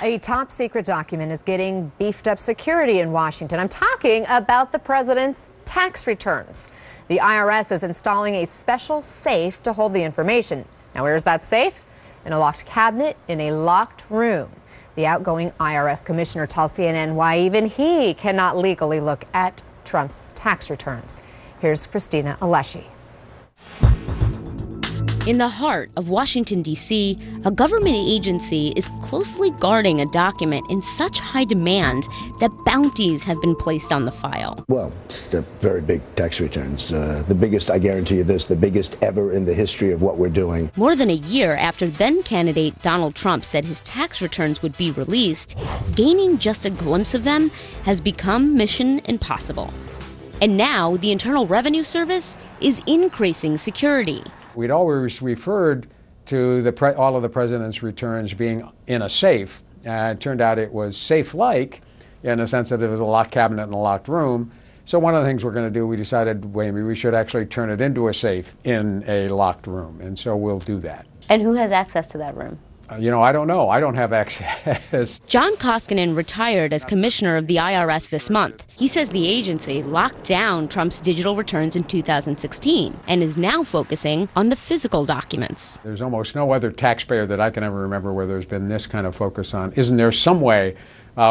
A top secret document is getting beefed up security in Washington. I'm talking about the president's tax returns. The IRS is installing a special safe to hold the information. Now, where's that safe? In a locked cabinet in a locked room. The outgoing IRS commissioner tells CNN why even he cannot legally look at Trump's tax returns. Here's Christina Alessi. In the heart of Washington, D.C., a government agency is closely guarding a document in such high demand that bounties have been placed on the file. Well, it's the very big tax returns. The biggest, I guarantee you this, the biggest ever in the history of what we're doing. More than a year after then-candidate Donald Trump said his tax returns would be released, gaining just a glimpse of them has become mission impossible. And now the Internal Revenue Service is increasing security. We'd always referred to all of the president's returns being in a safe. It turned out it was safe-like in the sense that it was a locked cabinet in a locked room. So one of the things we're going to do, we decided maybe we should actually turn it into a safe in a locked room. And so we'll do that. And who has access to that room? I don't know. I don't have access. John Koskinen retired as commissioner of the IRS this month. He says the agency locked down Trump's digital returns in 2016 and is now focusing on the physical documents. There's almost no other taxpayer that I can ever remember where there's been this kind of focus on. Isn't there some way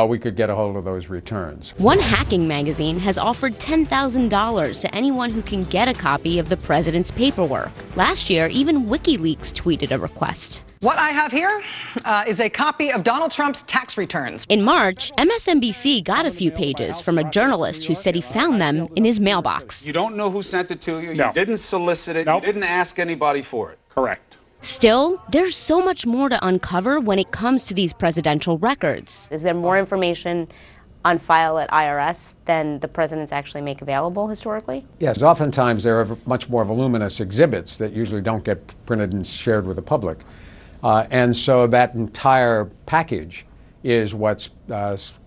we could get a hold of those returns? One hacking magazine has offered $10,000 to anyone who can get a copy of the president's paperwork. Last year, even WikiLeaks tweeted a request. What I have here is a copy of Donald Trump's tax returns. In March, MSNBC got a few pages from a journalist who said he found them in his mailbox. You don't know who sent it to you. No. You didn't solicit it. Nope. You didn't ask anybody for it. Correct. Still, there's so much more to uncover when it comes to these presidential records. Is there more information on file at IRS than the presidents actually make available historically? Yes, oftentimes there are much more voluminous exhibits that usually don't get printed and shared with the public. And so that entire package is what's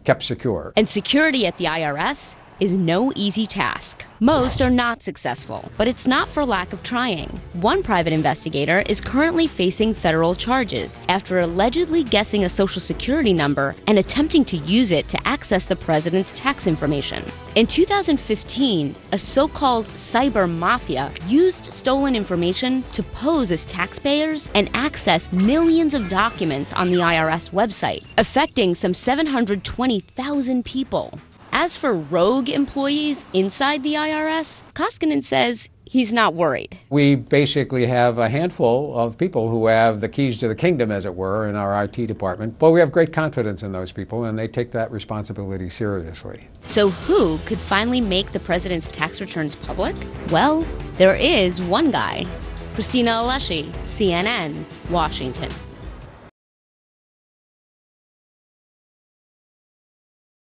kept secure. And security at the IRS is no easy task. Most are not successful, but it's not for lack of trying. One private investigator is currently facing federal charges after allegedly guessing a Social Security number and attempting to use it to access the president's tax information. In 2015, a so-called cyber mafia used stolen information to pose as taxpayers and access millions of documents on the IRS website, affecting some 720,000 people. As for rogue employees inside the IRS, Koskinen says he's not worried. We basically have a handful of people who have the keys to the kingdom, as it were, in our IT department. But we have great confidence in those people, and they take that responsibility seriously. So who could finally make the president's tax returns public? Well, there is one guy. Christina Alessi, CNN, Washington.